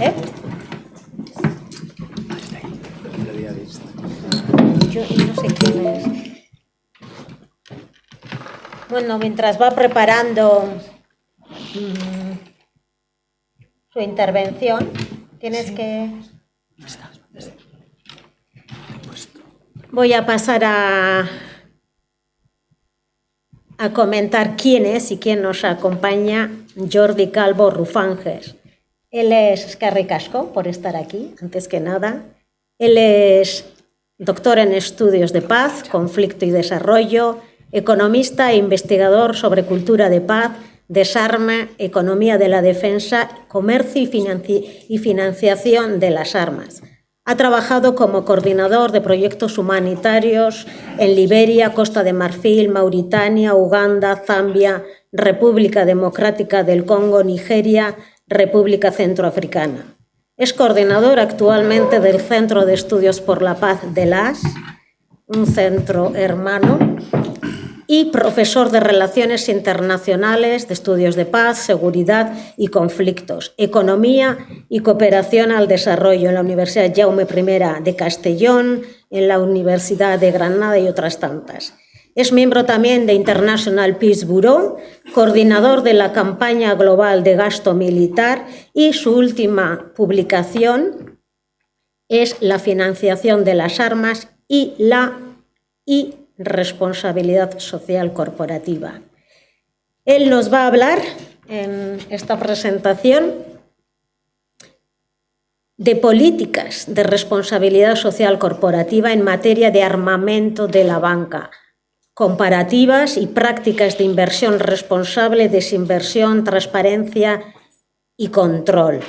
¿Eh? Yo no sé quién es. Bueno, mientras va preparando su intervención, tienes que... Voy a pasar a comentar quién es y quién nos acompaña Jordi Calvo Rufanges. Él es eskerrik asko por estar aquí, antes que nada. Él es doctor en estudios de paz, conflicto y desarrollo, economista e investigador sobre cultura de paz, desarme, economía de la defensa, comercio y financiación de las armas. Ha trabajado como coordinador de proyectos humanitarios en Liberia, Costa de Marfil, Mauritania, Uganda, Zambia, República Democrática del Congo, Nigeria, República Centroafricana. Es coordinador actualmente del Centro de Estudios por la Paz de LAS, un centro hermano, y profesor de Relaciones Internacionales, de Estudios de Paz, Seguridad y Conflictos, Economía y Cooperación al Desarrollo en la Universidad Jaume I de Castellón, en la Universidad de Granada y otras tantas. Es miembro también de International Peace Bureau, coordinador de la campaña global de gasto militar y su última publicación es La financiación de las armas y la responsabilidad social corporativa. Él nos va a hablar en esta presentación de políticas de responsabilidad social corporativa en materia de armamento de la banca, comparativas y prácticas de inversión responsable, desinversión, transparencia y control.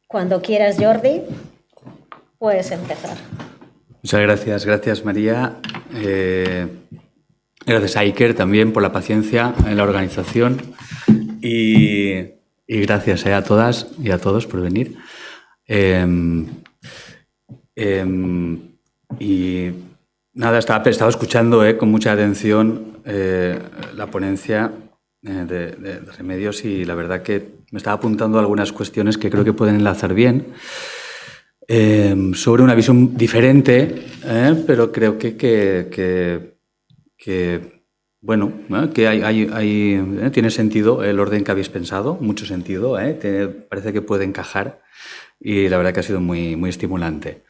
Cuando quieras, Jordi, puedes empezar. Muchas gracias María. Gracias a Iker también por la paciencia en la organización y gracias a todas y a todos por venir. Y nada, estaba escuchando con mucha atención la ponencia de Remedios y la verdad que me estaba apuntando algunas cuestiones que creo que pueden enlazar bien. Sobre una visión diferente, pero creo que bueno, que tiene sentido el orden que habéis pensado, mucho sentido, parece que puede encajar y la verdad que ha sido muy, muy estimulante.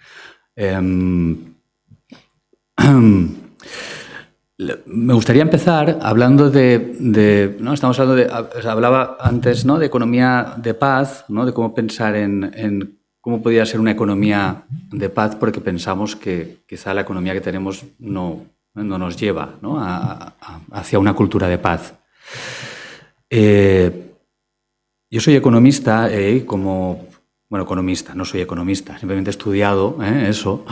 Me gustaría empezar hablando ¿no? Estamos hablando hablaba antes, ¿no? De economía de paz, ¿no? De cómo pensar en cómo podría ser una economía de paz, porque pensamos que quizá la economía que tenemos no nos lleva, ¿no? hacia una cultura de paz. Yo soy economista bueno, economista, no soy economista, simplemente he estudiado eso,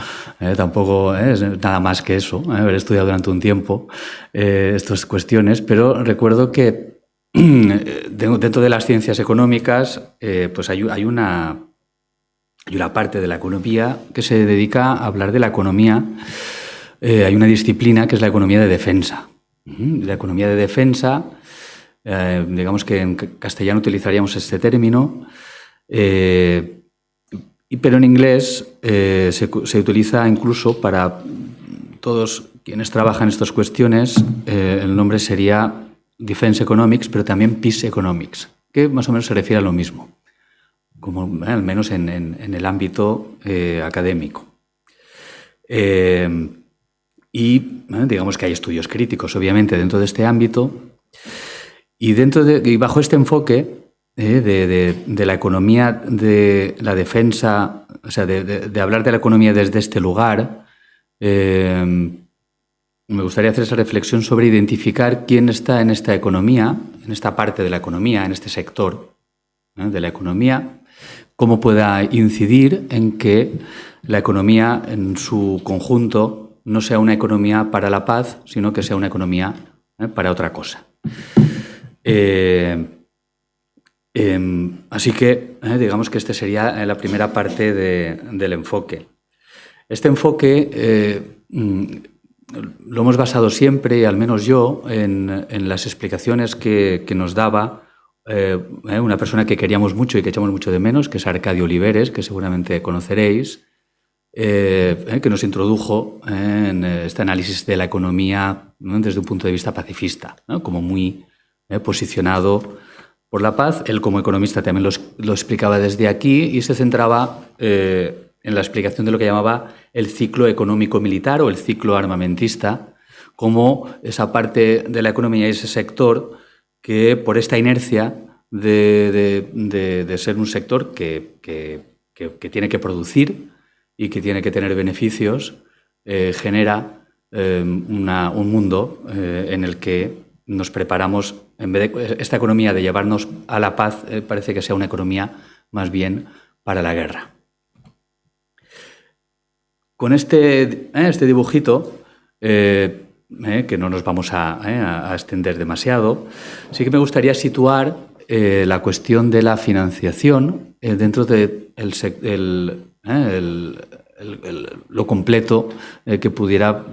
tampoco es nada más que eso, haber estudiado durante un tiempo estas cuestiones, pero recuerdo que dentro de las ciencias económicas pues hay una parte de la economía que se dedica a hablar de la economía. Hay una disciplina que es la economía de defensa. La economía de defensa, digamos que en castellano utilizaríamos este término, pero en inglés se utiliza incluso para todos quienes trabajan estas cuestiones. El nombre sería Defense Economics, pero también Peace Economics, que más o menos se refiere a lo mismo, como al menos en el ámbito académico. Y digamos que hay estudios críticos, obviamente, dentro de este ámbito, y bajo este enfoque de la economía de la defensa, o sea, de hablar de la economía desde este lugar, me gustaría hacer esa reflexión sobre identificar quién está en esta economía, en esta parte de la economía, en este sector de la economía, cómo pueda incidir en que la economía en su conjunto no sea una economía para la paz, sino que sea una economía para otra cosa. Así que digamos que esta sería la primera parte del enfoque. Este enfoque lo hemos basado siempre, al menos yo, en las explicaciones que nos daba una persona que queríamos mucho y que echamos mucho de menos, que es Arcadio Oliveres, que seguramente conoceréis, que nos introdujo en este análisis de la economía, ¿no?, desde un punto de vista pacifista, ¿no?, como muy posicionado por la paz. Él, como economista, también lo explicaba desde aquí y se centraba en la explicación de lo que llamaba el ciclo económico-militar o el ciclo armamentista, como esa parte de la economía y ese sector que, por esta inercia de ser un sector que tiene que producir y que tiene que tener beneficios, genera un mundo en el que nos preparamos, en vez de esta economía de llevarnos a la paz, parece que sea una economía más bien para la guerra. Con este dibujito, que no nos vamos a extender demasiado, sí que me gustaría situar la cuestión de la financiación dentro de lo completo que pudiera,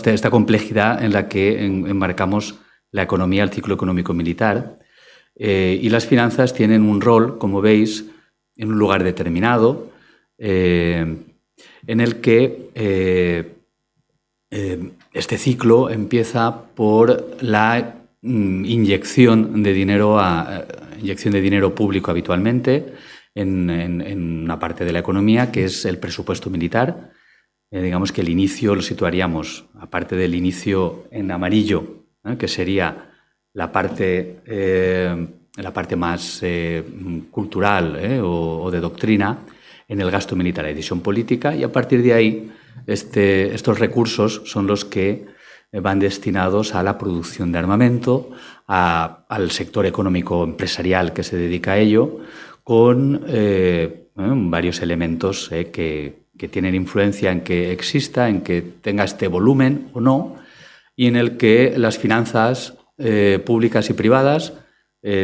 esta complejidad en la que enmarcamos la economía, el ciclo económico-militar. Y las finanzas tienen un rol, como veis, en un lugar determinado, en el que este ciclo empieza por la inyección de dinero público habitualmente en una parte de la economía, que es el presupuesto militar. Digamos que el inicio lo situaríamos, aparte del inicio en amarillo, que sería la parte más cultural o de doctrina, en el gasto militar, la decisión política, y a partir de ahí estos recursos son los que van destinados a la producción de armamento, al sector económico empresarial que se dedica a ello, con varios elementos que tienen influencia en que exista, en que tenga este volumen o no, y en el que las finanzas públicas y privadas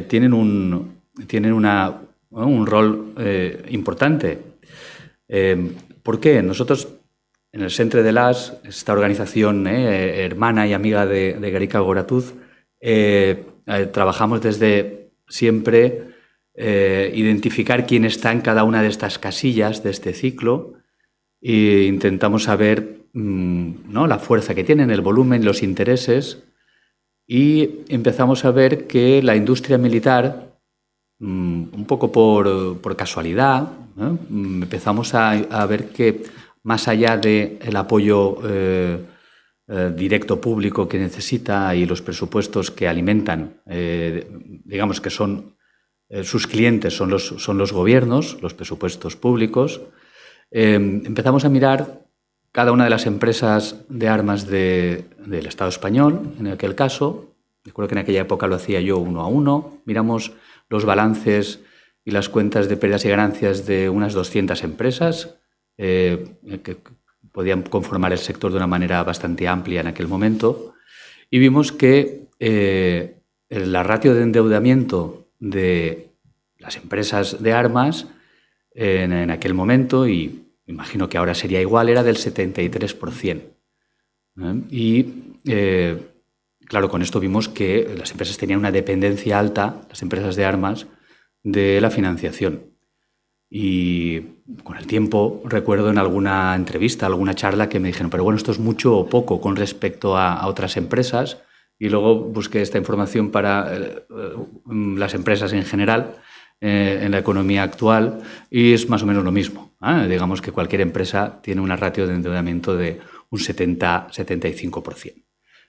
tienen un rol importante. ¿Por qué? Nosotros, en el Centre de l'As, esta organización hermana y amiga de Gerika Goratuz, trabajamos desde siempre identificar quién está en cada una de estas casillas de este ciclo e intentamos saber ¿no?, la fuerza que tienen, el volumen, los intereses, y empezamos a ver que la industria militar, un poco por casualidad, empezamos a ver que más allá del apoyo directo público que necesita y los presupuestos que alimentan, digamos que son sus clientes, son los gobiernos, los presupuestos públicos, empezamos a mirar cada una de las empresas de armas del Estado español, en aquel caso. Recuerdo que en aquella época lo hacía yo uno a uno. Miramos los balances y las cuentas de pérdidas y ganancias de unas 200 empresas que podían conformar el sector de una manera bastante amplia en aquel momento, y vimos que la ratio de endeudamiento de las empresas de armas en aquel momento, y imagino que ahora sería igual, era del 73%. Claro, con esto vimos que las empresas tenían una dependencia alta, las empresas de armas, de la financiación. Y con el tiempo, recuerdo en alguna entrevista, alguna charla, que me dijeron, pero bueno, esto es mucho o poco con respecto a otras empresas. Y luego busqué esta información para las empresas en general, en la economía actual, y es más o menos lo mismo. Digamos que cualquier empresa tiene una ratio de endeudamiento de un 70-75%.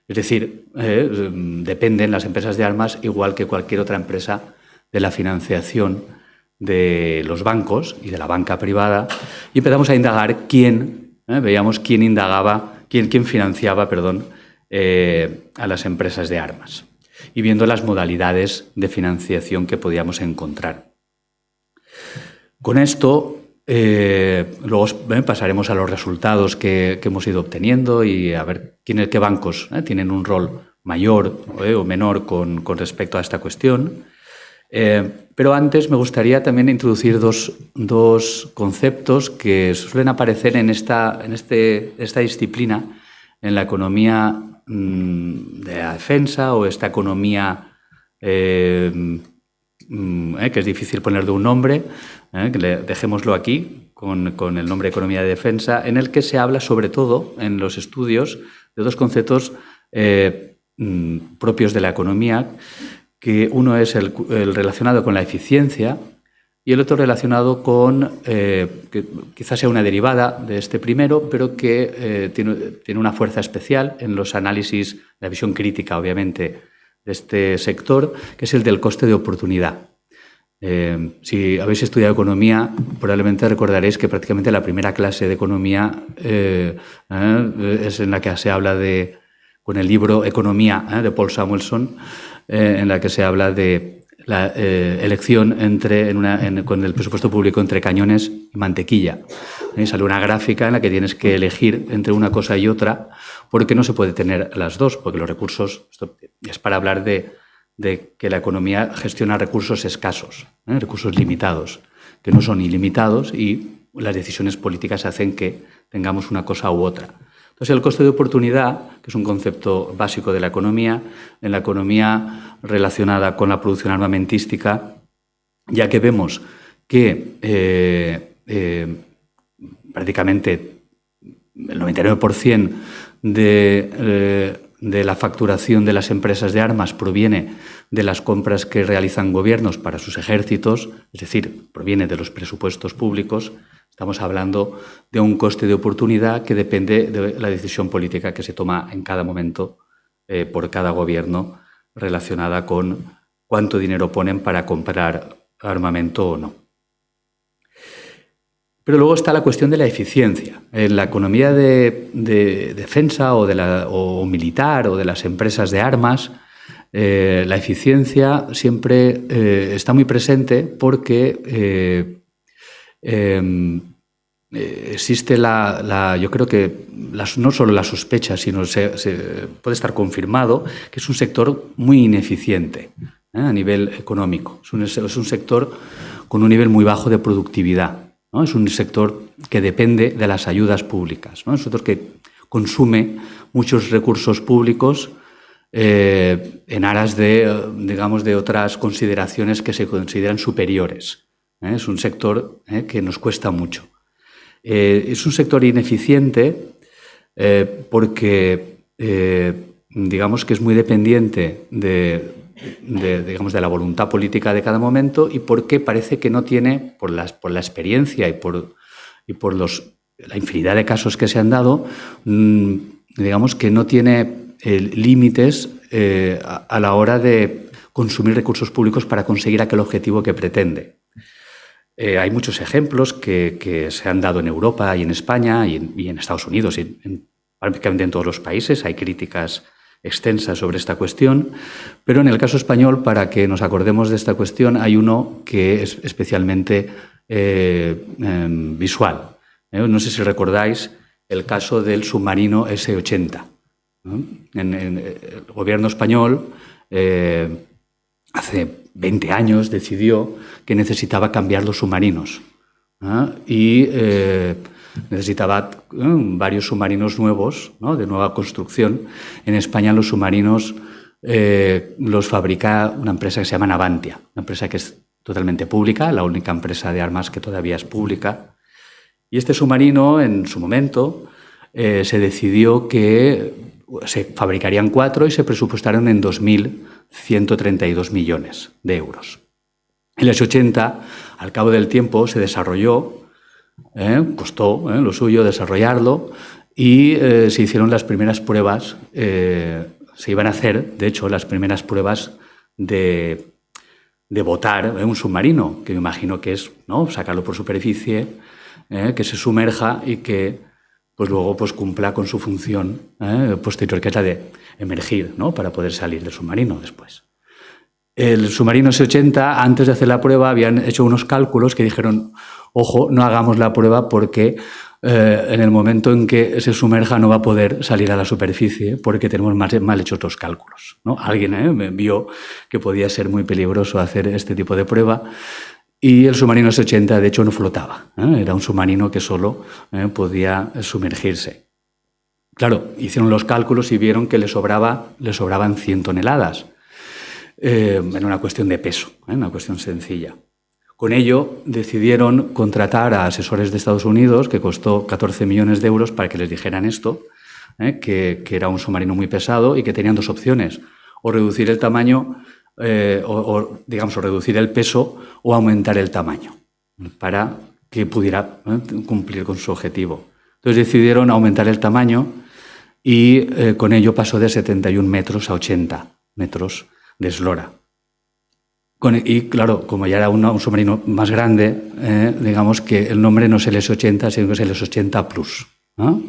Es decir, dependen las empresas de armas, igual que cualquier otra empresa, de la financiación de los bancos y de la banca privada, y empezamos a indagar veíamos quién financiaba, a las empresas de armas, y viendo las modalidades de financiación que podíamos encontrar. Con esto, luego pasaremos a los resultados que hemos ido obteniendo y a ver qué bancos tienen un rol mayor o menor con respecto a esta cuestión. Pero antes me gustaría también introducir dos conceptos que suelen aparecer en esta disciplina, en la economía de la defensa, o esta economía que es difícil ponerle un nombre, dejémoslo aquí, con el nombre Economía de Defensa, en el que se habla sobre todo en los estudios de dos conceptos propios de la economía, que uno es el relacionado con la eficiencia y el otro relacionado con, que quizás sea una derivada de este primero, pero que tiene una fuerza especial en los análisis, la visión crítica, obviamente, de este sector, que es el del coste de oportunidad. Si habéis estudiado economía, probablemente recordaréis que prácticamente la primera clase de economía es en la que se habla con el libro Economía de Paul Samuelson, en la que se habla de la elección con el presupuesto público entre cañones y mantequilla. Sale una gráfica en la que tienes que elegir entre una cosa y otra, porque no se puede tener las dos, porque los recursos, esto es para hablar de que la economía gestiona recursos escasos, recursos limitados, que no son ilimitados, y las decisiones políticas hacen que tengamos una cosa u otra. Entonces, el coste de oportunidad, que es un concepto básico de la economía, en la economía relacionada con la producción armamentística, ya que vemos que prácticamente el 99% de la facturación de las empresas de armas proviene de las compras que realizan gobiernos para sus ejércitos, es decir, proviene de los presupuestos públicos. Estamos hablando de un coste de oportunidad que depende de la decisión política que se toma en cada momento por cada gobierno, relacionada con cuánto dinero ponen para comprar armamento o no. Pero luego está la cuestión de la eficiencia. En la economía de defensa o militar o de las empresas de armas, la eficiencia siempre está muy presente porque existe yo creo que no solo la sospecha, sino puede estar confirmado que es un sector muy ineficiente a nivel económico. Es un sector con un nivel muy bajo de productividad, ¿no? Es un sector que depende de las ayudas públicas, ¿no? Es un sector que consume muchos recursos públicos en aras de otras consideraciones que se consideran superiores. Es un sector que nos cuesta mucho. Es un sector ineficiente porque digamos que es muy dependiente de la voluntad política de cada momento, y porque parece que no tiene, por la experiencia y por la infinidad de casos que se han dado, digamos que no tiene límites a la hora de consumir recursos públicos para conseguir aquel objetivo que pretende. Hay muchos ejemplos que se han dado en Europa y en España y en Estados Unidos, y prácticamente en todos los países. Hay críticas extensas sobre esta cuestión, pero en el caso español, para que nos acordemos de esta cuestión, hay uno que es especialmente visual. No sé si recordáis el caso del submarino S-80. El gobierno español hace 20 años decidió que necesitaba cambiar los submarinos y necesitaba varios submarinos nuevos, ¿no?, de nueva construcción. En España los submarinos los fabrica una empresa que se llama Navantia, una empresa que es totalmente pública, la única empresa de armas que todavía es pública. Y este submarino, en su momento, se decidió que se fabricarían 4 y se presupuestaron en 2.132 millones de euros. El S-80, al cabo del tiempo, se desarrolló, costó lo suyo desarrollarlo, y se hicieron las primeras pruebas, se iban a hacer, de hecho, las primeras pruebas de botar un submarino, que me imagino que es, ¿no?, sacarlo por superficie, que se sumerja y que pues luego cumpla con su función posterior, que es la de emergir, ¿no?, para poder salir del submarino después. El submarino S-80, antes de hacer la prueba, habían hecho unos cálculos que dijeron: ojo, no hagamos la prueba porque en el momento en que se sumerja no va a poder salir a la superficie porque tenemos mal hechos los cálculos, ¿no? Alguien me vio que podía ser muy peligroso hacer este tipo de prueba, y el submarino S-80, de hecho, no flotaba. Era un submarino que solo podía sumergirse. Claro, hicieron los cálculos y vieron que le sobraban 100 toneladas. Era una cuestión de peso, una cuestión sencilla. Con ello decidieron contratar a asesores de Estados Unidos, que costó 14 millones de euros para que les dijeran esto, que era un submarino muy pesado y que tenían dos opciones: o reducir el tamaño, o reducir el peso, o aumentar el tamaño para que pudiera cumplir con su objetivo. Entonces decidieron aumentar el tamaño y con ello pasó de 71 metros a 80 metros de eslora. Y claro, como ya era un submarino más grande, digamos que el nombre no es el S-80, sino que es el S-80 Plus, ¿no?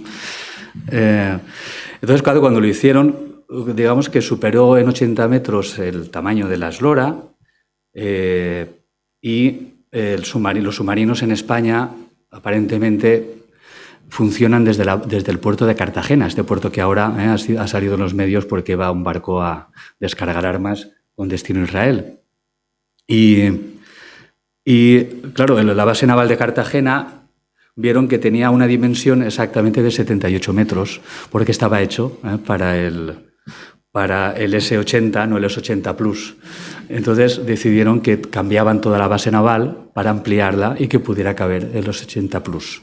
Entonces, claro, cuando lo hicieron, digamos que superó en 80 metros el tamaño de la eslora, y los submarinos en España aparentemente funcionan desde el puerto de Cartagena, este puerto que ahora ha salido en los medios porque va un barco a descargar armas con destino a Israel. Y claro, en la base naval de Cartagena vieron que tenía una dimensión exactamente de 78 metros, porque estaba hecho para el S-80, no el S-80 Plus. Entonces decidieron que cambiaban toda la base naval para ampliarla y que pudiera caber el S-80 Plus.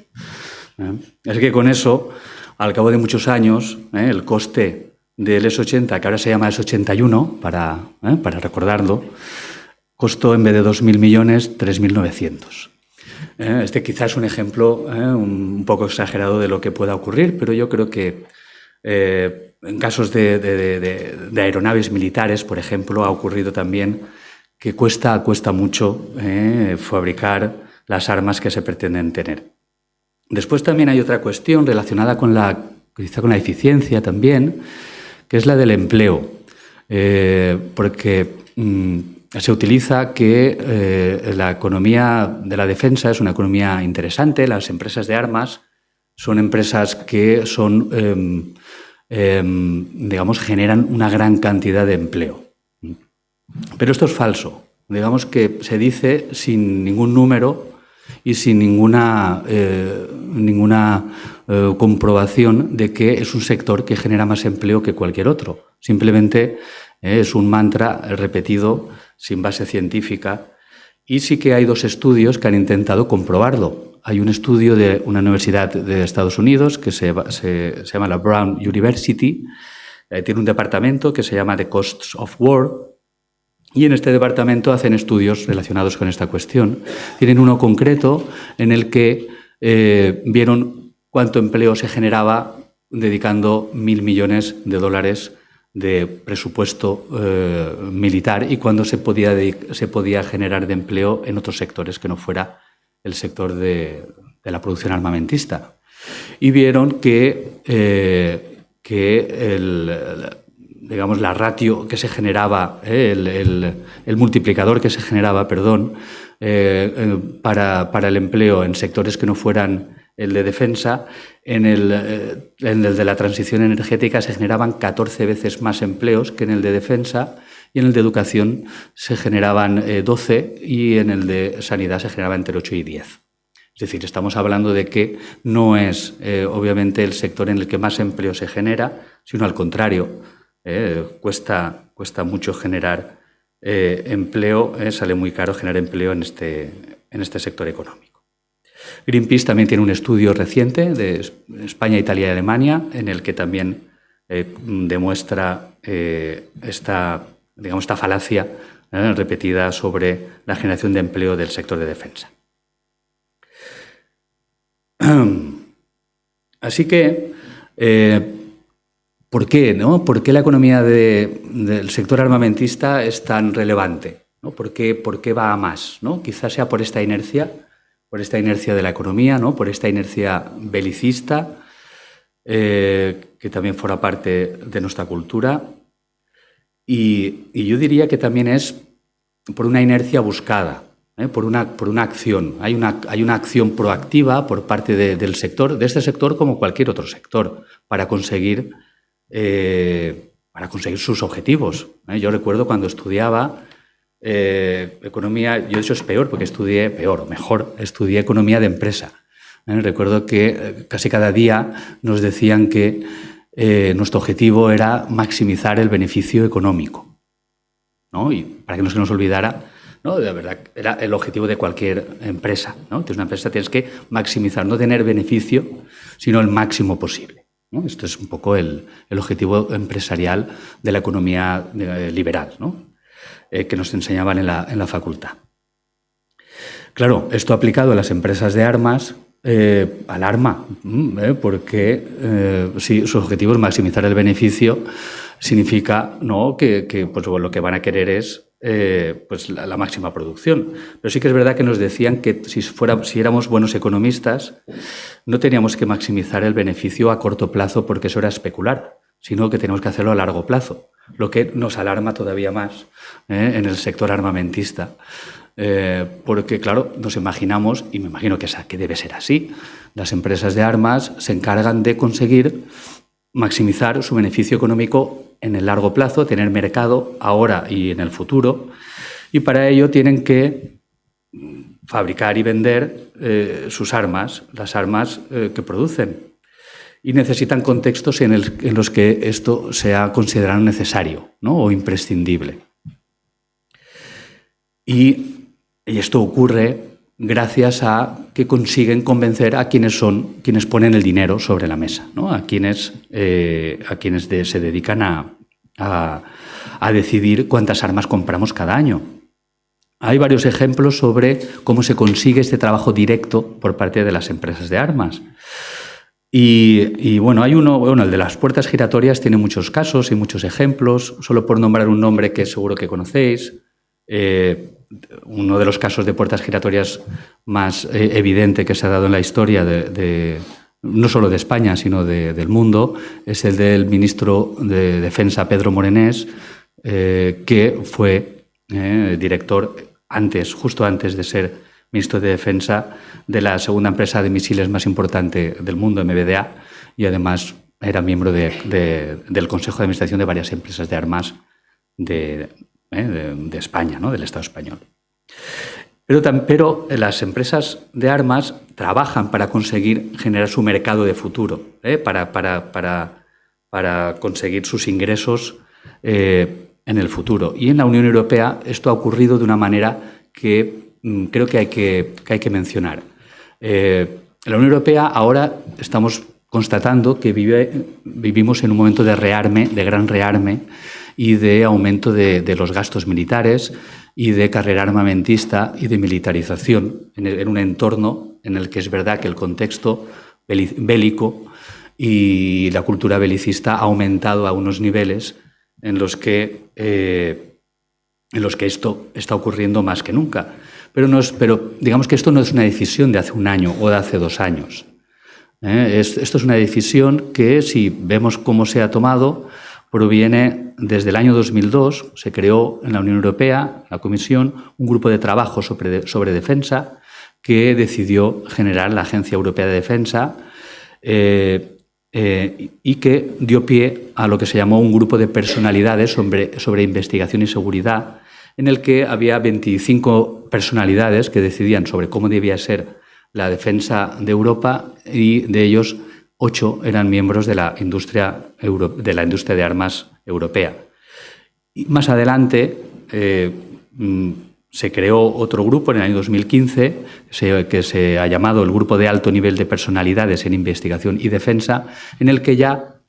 Es que con eso, al cabo de muchos años, el coste del S-80, que ahora se llama S-81, para recordarlo, costó, en vez de 2.000 millones, 3.900. Este quizás es un ejemplo un poco exagerado de lo que pueda ocurrir, pero yo creo que en casos de aeronaves militares, por ejemplo, ha ocurrido también que cuesta mucho fabricar las armas que se pretenden tener. Después también hay otra cuestión relacionada quizá con la eficiencia también, que es la del empleo, porque se utiliza que la economía de la defensa es una economía interesante. Las empresas de armas son empresas que generan una gran cantidad de empleo. Pero esto es falso. Digamos que se dice sin ningún número y sin ninguna comprobación de que es un sector que genera más empleo que cualquier otro. Simplemente es un mantra repetido sin base científica, y sí que hay dos estudios que han intentado comprobarlo. Hay un estudio de una universidad de Estados Unidos que se llama la Brown University, tiene un departamento que se llama The Costs of War, y en este departamento hacen estudios relacionados con esta cuestión. Tienen uno concreto en el que vieron cuánto empleo se generaba dedicando $1.000 millones de presupuesto militar, y cuándo se podía generar de empleo en otros sectores que no fuera el sector de la producción armamentista. Y vieron que la ratio que se generaba, el multiplicador que se generaba, para el empleo en sectores que no fueran el de defensa, en el de la transición energética se generaban 14 veces más empleos que en el de defensa, y en el de educación se generaban 12, y en el de sanidad se generaba entre 8 y 10. Es decir, estamos hablando de que no es obviamente el sector en el que más empleo se genera, sino al contrario. Cuesta mucho generar empleo, sale muy caro generar empleo en este sector económico. Greenpeace también tiene un estudio reciente de España, Italia y Alemania, en el que también demuestra esta falacia repetida sobre la generación de empleo del sector de defensa. Así que, ¿por qué, no? ¿Por qué la economía del sector armamentista es tan relevante, ¿no? ¿Por qué va a más, ¿no? Quizás sea por esta inercia de la economía, ¿no? Por esta inercia belicista, que también forma parte de nuestra cultura. Y yo diría que también es por una inercia buscada, por una acción. Hay una acción proactiva por parte del sector, de este sector como cualquier otro sector, para conseguir sus objetivos. Yo recuerdo cuando estudiaba economía, yo de hecho es peor porque estudié economía de empresa. Recuerdo que casi cada día nos decían que nuestro objetivo era maximizar el beneficio económico. ¿no? Y para que no se nos olvidara, ¿no? De verdad, era el objetivo de cualquier empresa, ¿no? Entonces, una empresa tienes que maximizar, no tener beneficio, sino el máximo posible, ¿no? Esto es un poco el objetivo empresarial de la economía liberal, ¿no? Que nos enseñaban en la facultad. Claro, esto aplicado a las empresas de armas, alarma, porque si su objetivo es maximizar el beneficio, significa, ¿no?, que pues, lo que van a querer es pues la máxima producción. Pero sí que es verdad que nos decían que si éramos buenos economistas, no teníamos que maximizar el beneficio a corto plazo porque eso era especular, sino que tenemos que hacerlo a largo plazo, lo que nos alarma todavía más en el sector armamentista. Porque, claro, nos imaginamos, y me imagino que debe ser así, las empresas de armas se encargan de conseguir maximizar su beneficio económico en el largo plazo, tener mercado ahora y en el futuro, y para ello tienen que fabricar y vender sus armas, las armas que producen, y necesitan contextos en los que esto sea considerado necesario, ¿no?, o imprescindible. Y esto ocurre gracias a que consiguen convencer a quienes ponen el dinero sobre la mesa, ¿no?, a quienes se dedican a decidir cuántas armas compramos cada año. Hay varios ejemplos sobre cómo se consigue este trabajo directo por parte de las empresas de armas. Y bueno, hay el de las puertas giratorias tiene muchos casos y muchos ejemplos. Solo por nombrar un nombre que seguro que conocéis, uno de los casos de puertas giratorias más evidente que se ha dado en la historia no solo de España, sino del mundo, es el del ministro de Defensa, Pedro Morenés, que fue director justo antes de ser ministro de Defensa de la segunda empresa de misiles más importante del mundo, MBDA, y además era miembro del Consejo de Administración de varias empresas de armas de España, ¿no?, del Estado español. Pero las empresas de armas trabajan para conseguir generar su mercado de futuro, para conseguir sus ingresos en el futuro. Y en la Unión Europea esto ha ocurrido de una manera que creo que hay que mencionar. En la Unión Europea ahora estamos constatando que vivimos en un momento de gran rearme y de aumento de los gastos militares y de carrera armamentista y de militarización en un entorno en el que es verdad que el contexto bélico y la cultura belicista ha aumentado a unos niveles en los que esto está ocurriendo más que nunca. Pero digamos que esto no es una decisión de hace un año o de hace 2 años. Esto es una decisión que, si vemos cómo se ha tomado, proviene desde el año 2002. Se creó en la Unión Europea, la Comisión, un grupo de trabajo sobre defensa que decidió generar la Agencia Europea de Defensa y que dio pie a lo que se llamó un grupo de personalidades sobre investigación y seguridad, en el que había 25 personalidades que decidían sobre cómo debía ser la defensa de Europa, y de ellos 8 eran miembros de la industria de armas europea. Y más adelante se creó otro grupo en el año 2015 que se ha llamado el Grupo de Alto Nivel de Personalidades en Investigación y Defensa, en el que ya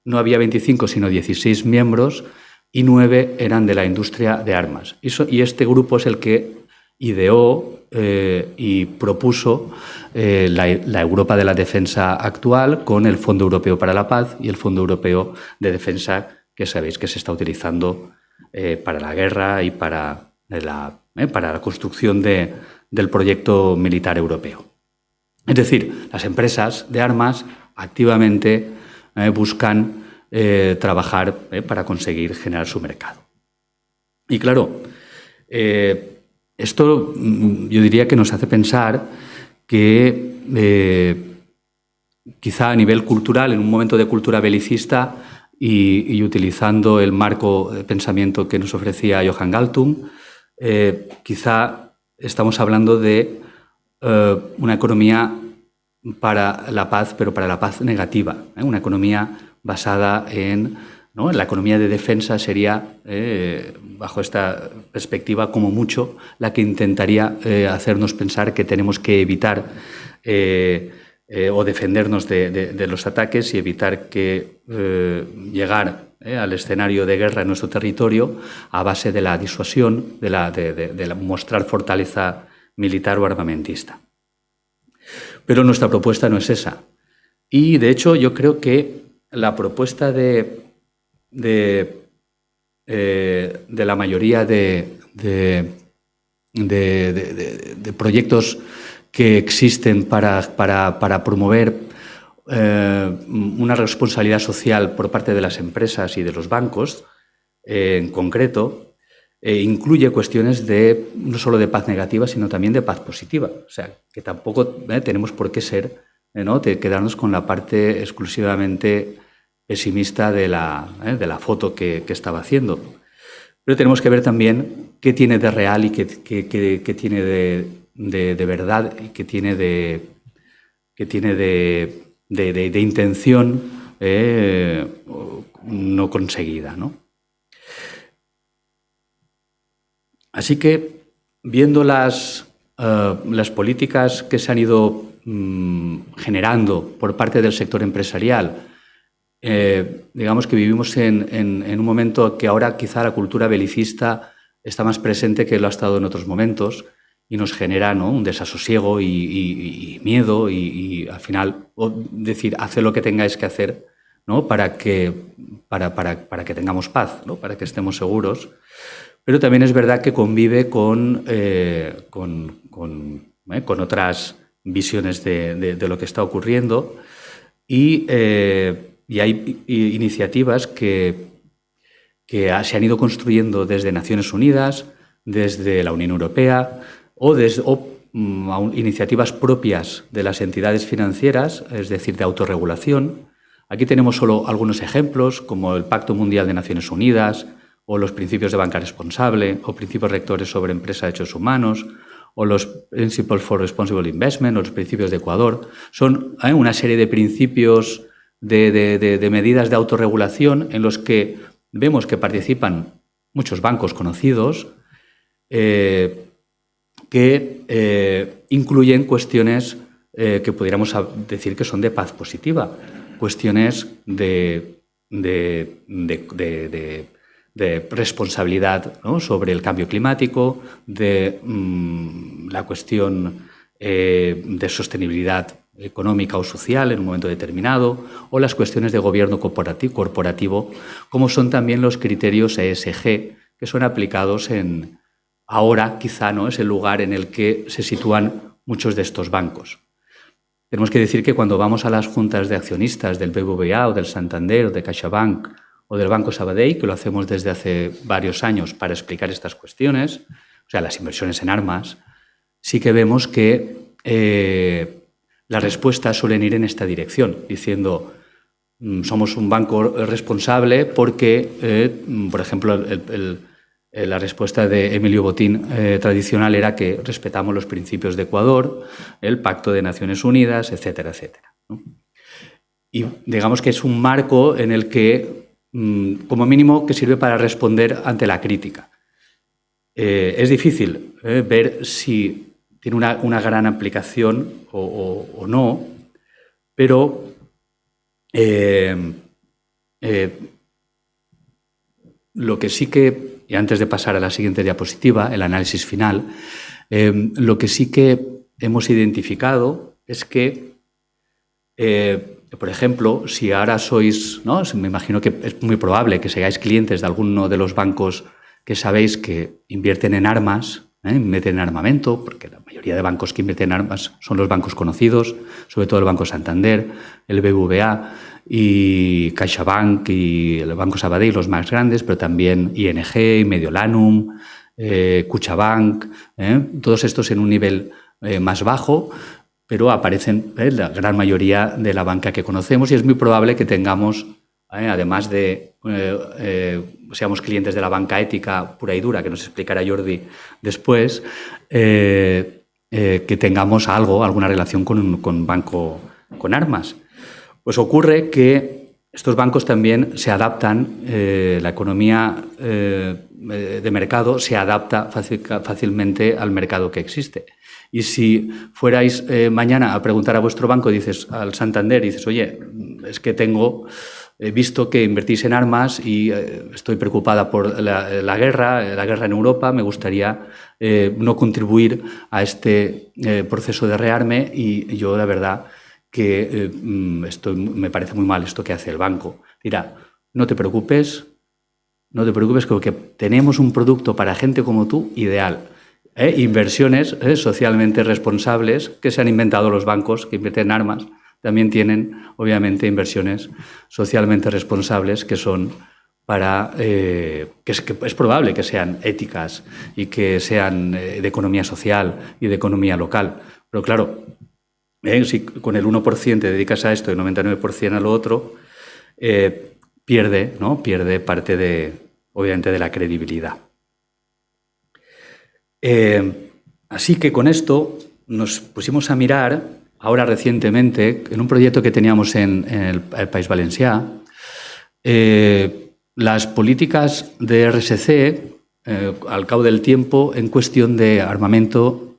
no había 25 sino 16 miembros y 9 eran de la industria de armas. Y este grupo es el que ideó y propuso la Europa de la defensa actual, con el Fondo Europeo para la Paz y el Fondo Europeo de Defensa, que sabéis que se está utilizando para la guerra y para la construcción del proyecto militar europeo. Es decir, las empresas de armas activamente buscan trabajar para conseguir generar su mercado. Y claro, esto yo diría que nos hace pensar que quizá a nivel cultural, en un momento de cultura belicista y utilizando el marco de pensamiento que nos ofrecía Johan Galtung, quizá estamos hablando de una economía para la paz, pero para la paz negativa, una economía basada en ¿no? La economía de defensa sería, bajo esta perspectiva, como mucho, la que intentaría hacernos pensar que tenemos que evitar o defendernos de los ataques y evitar que llegar al escenario de guerra en nuestro territorio a base de la disuasión, de mostrar fortaleza militar o armamentista. Pero nuestra propuesta no es esa. Y, de hecho, yo creo que la propuesta de la mayoría de proyectos que existen para promover una responsabilidad social por parte de las empresas y de los bancos, en concreto, incluye cuestiones no solo de paz negativa, sino también de paz positiva. O sea, que tampoco tenemos por qué quedarnos con la parte exclusivamente pesimista de la foto que estaba haciendo. Pero tenemos que ver también qué tiene de real y qué tiene de verdad y qué tiene de intención no conseguida, ¿no? Así que, viendo las políticas que se han ido generando por parte del sector empresarial, digamos que vivimos en un momento que ahora quizá la cultura belicista está más presente que lo ha estado en otros momentos y nos genera, ¿no?, un desasosiego y miedo y al final decir, haced lo que tengáis que hacer, ¿no?, para que tengamos paz, ¿no?, para que estemos seguros. Pero también es verdad que convive con otras visiones de lo que está ocurriendo y hay iniciativas que se han ido construyendo desde Naciones Unidas, desde la Unión Europea o iniciativas propias de las entidades financieras, es decir, de autorregulación. Aquí tenemos solo algunos ejemplos, como el Pacto Mundial de Naciones Unidas, o los principios de banca responsable, o principios rectores sobre empresa de derechos humanos, o los Principles for Responsible Investment, o los principios de Ecuador. Son una serie de principios de medidas de autorregulación en los que vemos que participan muchos bancos conocidos que incluyen cuestiones que pudiéramos decir que son de paz positiva, cuestiones de responsabilidad, ¿no?, sobre el cambio climático, de la cuestión de sostenibilidad económica o social en un momento determinado, o las cuestiones de gobierno corporativo, como son también los criterios ESG, que son aplicados ahora quizá no es el lugar en el que se sitúan muchos de estos bancos. Tenemos que decir que cuando vamos a las juntas de accionistas del BBVA o del Santander o de CaixaBank o del Banco Sabadell, que lo hacemos desde hace varios años para explicar estas cuestiones, o sea, las inversiones en armas, sí que vemos que las respuestas suelen ir en esta dirección, diciendo somos un banco responsable porque, por ejemplo, la respuesta de Emilio Botín tradicional era que respetamos los principios de Ecuador, el Pacto de Naciones Unidas, etcétera, etcétera, ¿no? Y digamos que es un marco en el que, como mínimo, que sirve para responder ante la crítica. Es difícil ver si tiene una gran aplicación o no, pero lo que sí que, y antes de pasar a la siguiente diapositiva, el análisis final, lo que sí que hemos identificado es que, por ejemplo, si ahora sois, ¿no?, me imagino que es muy probable que seáis clientes de alguno de los bancos que sabéis que invierten en armas, meten en armamento, porque la mayoría de bancos que invierten en armas son los bancos conocidos, sobre todo el Banco Santander, el BBVA y CaixaBank y el Banco Sabadell, los más grandes, pero también ING, Mediolanum, Kutxabank, todos estos en un nivel más bajo, pero aparecen la gran mayoría de la banca que conocemos y es muy probable que tengamos, además de seamos clientes de la banca ética pura y dura, que nos explicará Jordi después, que tengamos alguna relación con un banco con armas. Pues ocurre que estos bancos también se adaptan, la economía de mercado se adapta fácilmente al mercado que existe. Y si fuerais mañana a preguntar a vuestro banco, dices al Santander, dices, oye, es que he visto que invertís en armas y estoy preocupada por la guerra en Europa, me gustaría no contribuir a este proceso de rearme y yo, la verdad, que me parece muy mal esto que hace el banco. Dirá, no te preocupes porque tenemos un producto para gente como tú ideal. Inversiones socialmente responsables que se han inventado los bancos que invierten en armas. También tienen, obviamente, inversiones socialmente responsables que son que es probable que sean éticas y que sean de economía social y de economía local. Pero claro, si con el 1% te dedicas a esto y el 99% a lo otro, pierde parte obviamente, de la credibilidad. Así que con esto nos pusimos a mirar, ahora recientemente, en un proyecto que teníamos en el País Valencià, las políticas de RSC al cabo del tiempo en cuestión de armamento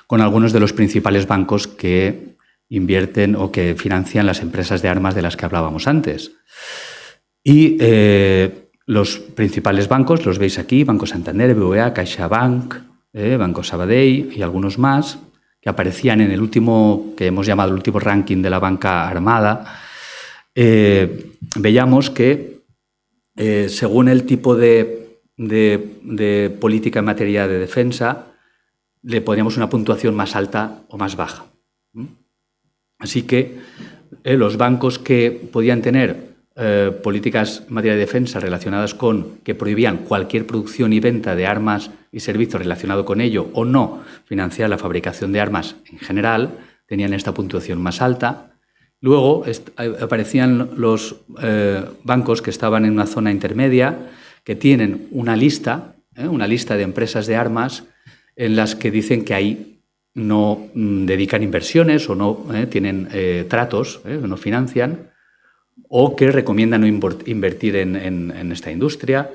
con algunos de los principales bancos que invierten o que financian las empresas de armas de las que hablábamos antes. Y los principales bancos, los veis aquí, Banco Santander, BBVA, CaixaBank, Banco Sabadell y algunos más, que aparecían en el último, que hemos llamado el último ranking de la banca armada, veíamos que según el tipo de política en materia de defensa, le poníamos una puntuación más alta o más baja. Así que los bancos que podían tener políticas en materia de defensa relacionadas con que prohibían cualquier producción y venta de armas y servicios relacionado con ello o no financiar la fabricación de armas en general, tenían esta puntuación más alta. Luego aparecían los bancos que estaban en una zona intermedia, que tienen una lista de empresas de armas en las que dicen que ahí no dedican inversiones o no tienen tratos, no financian, o que recomiendan no invertir en esta industria.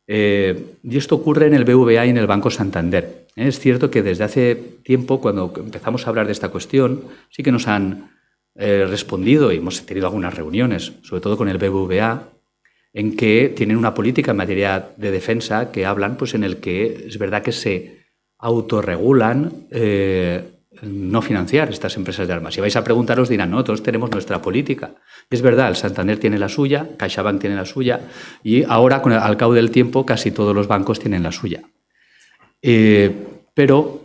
Y esto ocurre en el BBVA y en el Banco Santander. Es cierto que desde hace tiempo, cuando empezamos a hablar de esta cuestión, sí que nos han respondido y hemos tenido algunas reuniones, sobre todo con el BBVA, en que tienen una política en materia de defensa que hablan, pues, en el que es verdad que se autorregulan no financiar estas empresas de armas. Si vais a preguntaros, dirán, no, todos tenemos nuestra política. Y es verdad, el Santander tiene la suya, CaixaBank tiene la suya, y ahora, al cabo del tiempo, casi todos los bancos tienen la suya. Pero,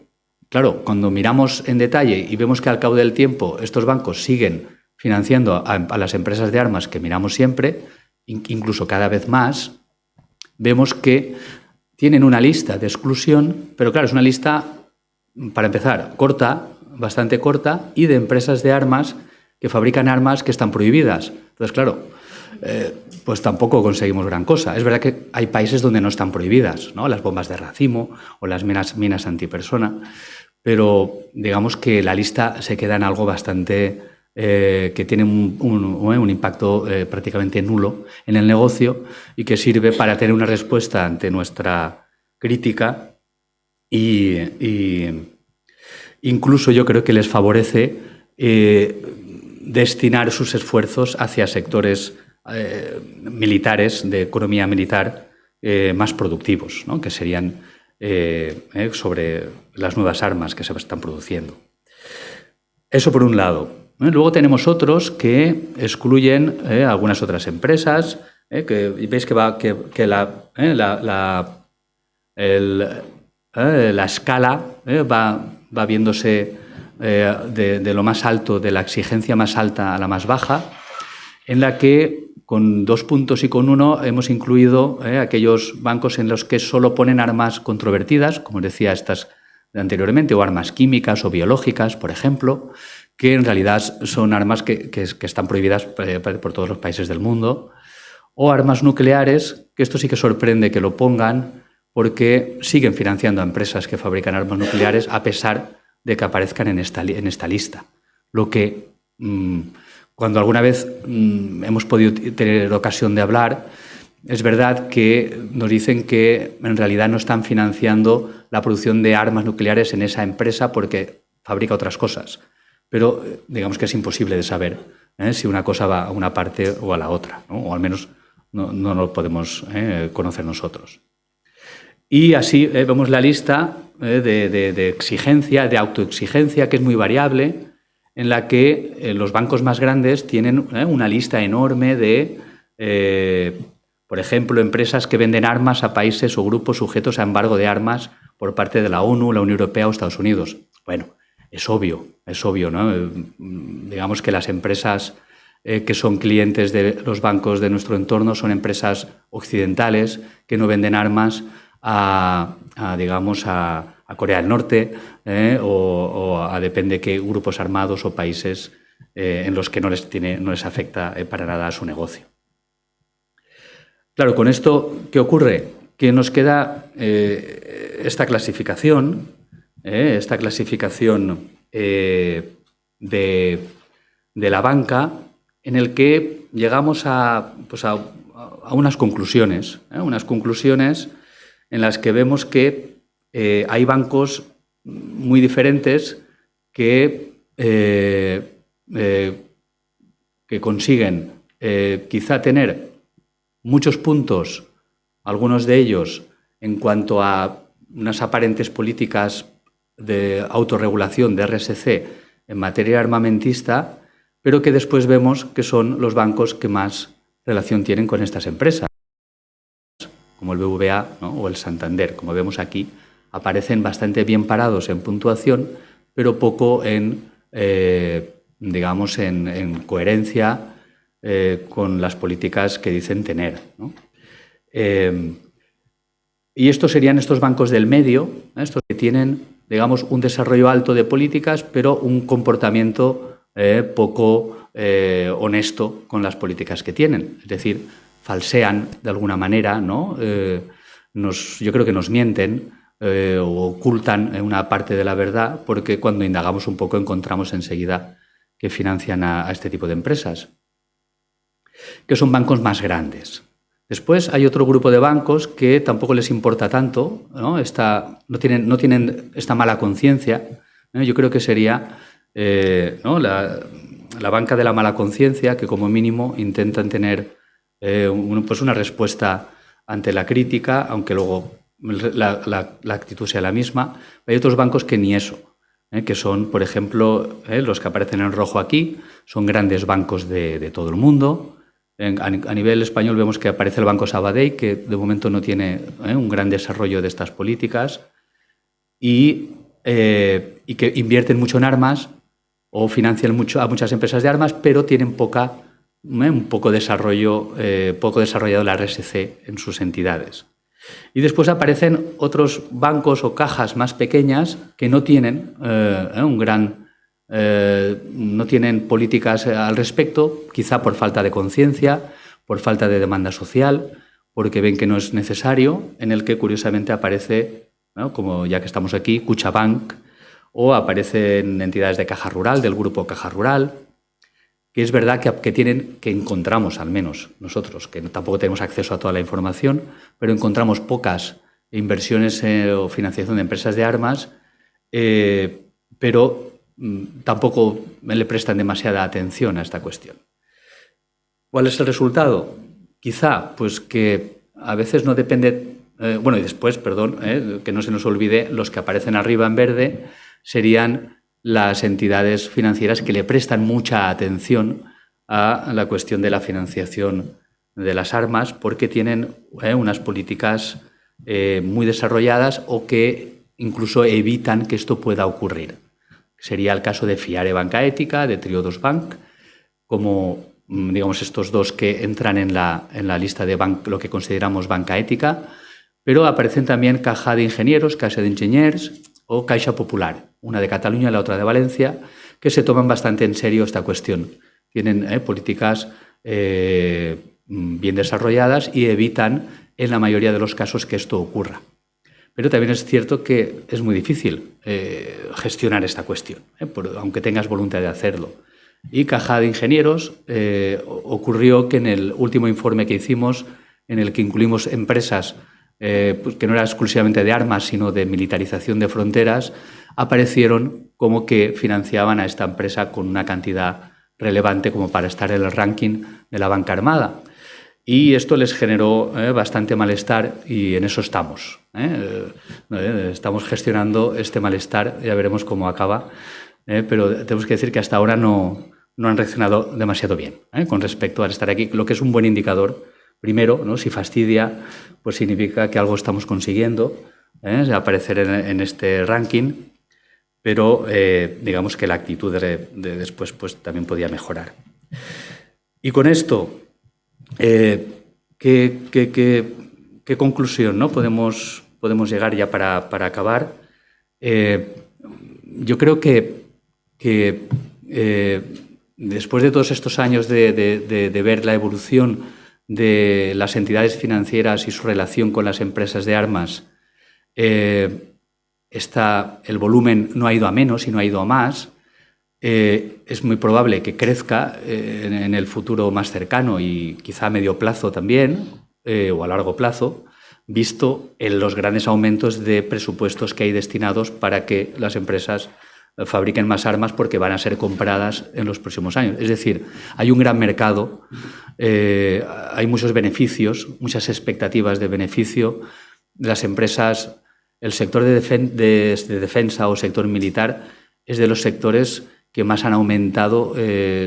claro, cuando miramos en detalle y vemos que al cabo del tiempo estos bancos siguen financiando a las empresas de armas que miramos siempre, incluso cada vez más, vemos que tienen una lista de exclusión, pero claro, es una lista, para empezar, corta, bastante corta, y de empresas de armas que fabrican armas que están prohibidas. Entonces, claro, pues tampoco conseguimos gran cosa. Es verdad que hay países donde no están prohibidas, ¿no? Las bombas de racimo o las minas antipersona, pero digamos que la lista se queda en algo bastante que tiene un impacto prácticamente nulo en el negocio y que sirve para tener una respuesta ante nuestra crítica y incluso yo creo que les favorece destinar sus esfuerzos hacia sectores militares, de economía militar, más productivos, ¿no? Que serían sobre las nuevas armas que se están produciendo. Eso por un lado. Luego tenemos otros que excluyen algunas otras empresas, que veis que la escala va viéndose de lo más alto, de la exigencia más alta a la más baja, en la que con 2 puntos y con 1 hemos incluido aquellos bancos en los que solo ponen armas controvertidas, como decía estas anteriormente, o armas químicas o biológicas, por ejemplo, que en realidad son armas que están prohibidas por todos los países del mundo, o armas nucleares, que esto sí que sorprende que lo pongan, porque siguen financiando a empresas que fabrican armas nucleares a pesar de que aparezcan en esta lista. Lo que cuando alguna vez hemos podido tener ocasión de hablar, es verdad que nos dicen que en realidad no están financiando la producción de armas nucleares en esa empresa porque fabrica otras cosas. Pero digamos que es imposible de saber si una cosa va a una parte o a la otra, ¿no? O al menos no lo podemos conocer nosotros. Y así vemos la lista de exigencia, de autoexigencia, que es muy variable, en la que los bancos más grandes tienen una lista enorme de, por ejemplo, empresas que venden armas a países o grupos sujetos a embargo de armas por parte de la ONU, la Unión Europea o Estados Unidos. Bueno, es obvio, ¿no? Digamos que las empresas que son clientes de los bancos de nuestro entorno son empresas occidentales que no venden armas a Corea del Norte o a depende qué grupos armados o países en los que no les afecta para nada a su negocio. Claro, con esto, ¿qué ocurre? Que nos queda esta clasificación de la banca, en el que llegamos a unas conclusiones en las que vemos que hay bancos muy diferentes que consiguen quizá tener muchos puntos, algunos de ellos en cuanto a unas aparentes políticas de autorregulación de RSC en materia armamentista, pero que después vemos que son los bancos que más relación tienen con estas empresas, como el BBVA, ¿no? O el Santander. Como vemos aquí, aparecen bastante bien parados en puntuación, pero poco en coherencia con las políticas que dicen tener, ¿no? Y estos serían estos bancos del medio, estos que tienen, digamos, un desarrollo alto de políticas, pero un comportamiento poco honesto con las políticas que tienen. Es decir, falsean de alguna manera, ¿no? Yo creo que nos mienten o ocultan una parte de la verdad, porque cuando indagamos un poco encontramos enseguida que financian a este tipo de empresas, que son bancos más grandes. Después hay otro grupo de bancos que tampoco les importa tanto, ¿no? No tienen esta mala conciencia, ¿no? Yo creo que sería ¿no? la banca de la mala conciencia, que como mínimo intentan tener una respuesta ante la crítica, aunque luego la actitud sea la misma. Hay otros bancos que ni eso, que son, por ejemplo, los que aparecen en rojo aquí, son grandes bancos de todo el mundo. A nivel español vemos que aparece el Banco Sabadell, que de momento no tiene un gran desarrollo de estas políticas y que invierten mucho en armas o financian mucho a muchas empresas de armas, pero tienen poco desarrollado la RSC en sus entidades. Y después aparecen otros bancos o cajas más pequeñas que no tienen no tienen políticas al respecto, quizá por falta de conciencia, por falta de demanda social, porque ven que no es necesario, en el que curiosamente aparece, ¿no? Como ya que estamos aquí, Kutxabank, o aparecen entidades de Caja Rural, del grupo Caja Rural, que es verdad que encontramos, al menos nosotros, que tampoco tenemos acceso a toda la información, pero encontramos pocas inversiones o financiación de empresas de armas, pero tampoco le prestan demasiada atención a esta cuestión. ¿Cuál es el resultado? Quizá, pues que a veces no depende... y después, que no se nos olvide, los que aparecen arriba en verde serían las entidades financieras que le prestan mucha atención a la cuestión de la financiación de las armas, porque tienen unas políticas muy desarrolladas o que incluso evitan que esto pueda ocurrir. Sería el caso de Fiare Banca Ética, de Triodos Bank, como digamos estos dos que entran en la lista de lo que consideramos banca ética, pero aparecen también Caja de Ingenieros, Caixa de Enginyers o Caixa Popular, una de Cataluña y la otra de Valencia, que se toman bastante en serio esta cuestión. Tienen políticas bien desarrolladas y evitan en la mayoría de los casos que esto ocurra. Pero también es cierto que es muy difícil gestionar esta cuestión, aunque tengas voluntad de hacerlo. y Caja de Ingenieros. Ocurrió que en el último informe que hicimos, en el que incluimos empresas pues que no era exclusivamente de armas, sino de militarización de fronteras, aparecieron como que financiaban a esta empresa con una cantidad relevante como para estar en el ranking de la banca armada. Y esto les generó bastante malestar y en eso estamos. Estamos gestionando este malestar, ya veremos cómo acaba, pero tenemos que decir que hasta ahora no han reaccionado demasiado bien con respecto a estar aquí, lo que es un buen indicador. Primero, ¿no? Si fastidia, pues significa que algo estamos consiguiendo, aparecer en este ranking, pero digamos que la actitud de después pues, también podía mejorar. Y con esto, ¿qué conclusión, ¿no? podemos llegar ya para acabar? Yo creo que después de todos estos años de ver la evolución de las entidades financieras y su relación con las empresas de armas, el volumen no ha ido a menos, sino ha ido a más. Es muy probable que crezca en el futuro más cercano y quizá a medio plazo también, o a largo plazo, visto en los grandes aumentos de presupuestos que hay destinados para que las empresas fabriquen más armas porque van a ser compradas en los próximos años. Es decir, hay un gran mercado, hay muchos beneficios, muchas expectativas de beneficio. Las empresas, el sector de defensa o sector militar es de los sectores que más han aumentado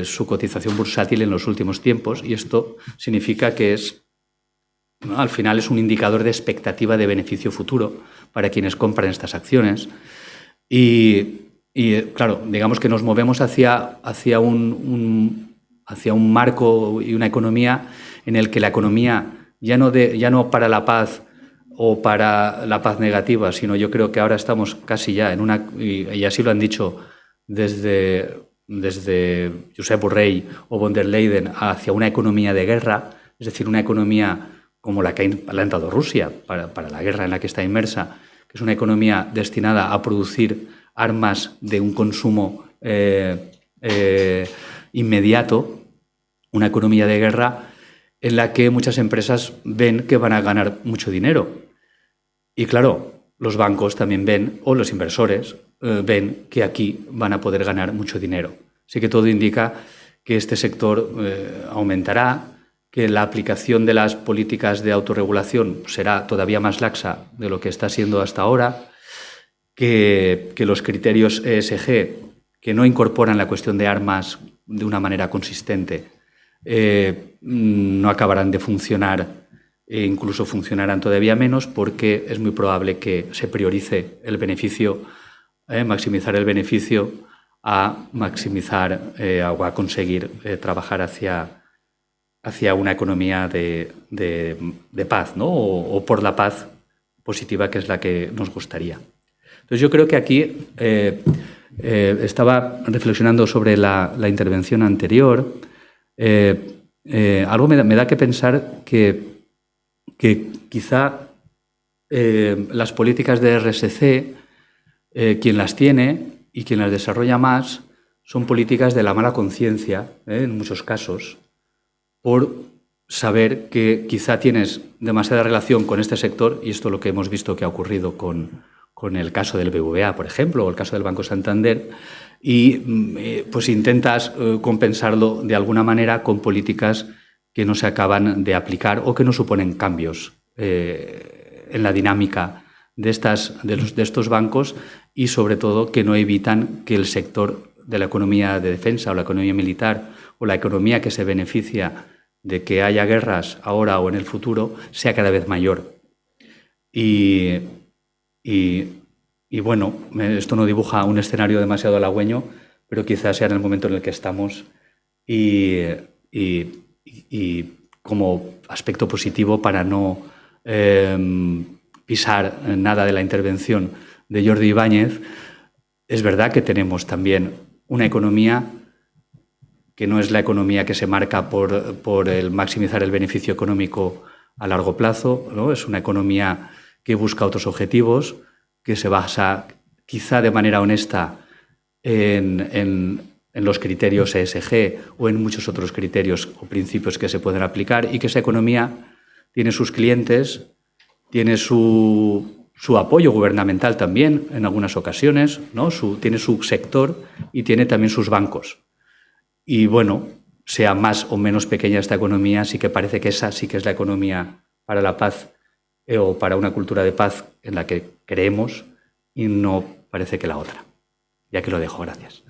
su cotización bursátil en los últimos tiempos, y esto significa que ¿no? Al final es un indicador de expectativa de beneficio futuro para quienes compran estas acciones. Y claro, digamos que nos movemos hacia un marco y una economía en el que la economía ya no para la paz o para la paz negativa, sino yo creo que ahora estamos casi ya y así lo han dicho desde Josep Borrell o von der Leyen, hacia una economía de guerra, es decir, una economía como la que ha implantado Rusia para la guerra en la que está inmersa, que es una economía destinada a producir armas de un consumo inmediato, una economía de guerra en la que muchas empresas ven que van a ganar mucho dinero. Y claro, los bancos también ven, o los inversores, ven que aquí van a poder ganar mucho dinero. Así que todo indica que este sector aumentará, que la aplicación de las políticas de autorregulación será todavía más laxa de lo que está siendo hasta ahora, que los criterios ESG, que no incorporan la cuestión de armas de una manera consistente, no acabarán de funcionar e incluso funcionarán todavía menos, porque es muy probable que se priorice el beneficio, maximizar el beneficio a maximizar o a conseguir trabajar hacia una economía de paz, ¿no? o por la paz positiva, que es la que nos gustaría. Entonces yo creo que aquí estaba reflexionando sobre la intervención anterior. Algo me da que pensar que quizá las políticas de RSC, quien las tiene y quien las desarrolla más, son políticas de la mala conciencia, en muchos casos, por saber que quizá tienes demasiada relación con este sector, y esto es lo que hemos visto que ha ocurrido con el caso del BBVA, por ejemplo, o el caso del Banco Santander, y pues intentas compensarlo de alguna manera con políticas que no se acaban de aplicar o que no suponen cambios en la dinámica de estos bancos, y sobre todo que no evitan que el sector de la economía de defensa o la economía militar o la economía que se beneficia de que haya guerras ahora o en el futuro sea cada vez mayor. Y bueno, esto no dibuja un escenario demasiado halagüeño, pero quizás sea en el momento en el que estamos, y como aspecto positivo, para no pisar nada de la intervención de Jordi Ibáñez, es verdad que tenemos también una economía que no es la economía que se marca por el maximizar el beneficio económico a largo plazo, ¿no? Es una economía que busca otros objetivos, que se basa quizá de manera honesta en en los criterios ESG o en muchos otros criterios o principios que se pueden aplicar, y que esa economía tiene sus clientes, tiene su apoyo gubernamental también en algunas ocasiones, ¿no? Tiene su sector y tiene también sus bancos. Y bueno, sea más o menos pequeña esta economía, sí que parece que esa sí que es la economía para la paz o para una cultura de paz en la que creemos, y no parece que la otra. Ya que lo dejo, gracias.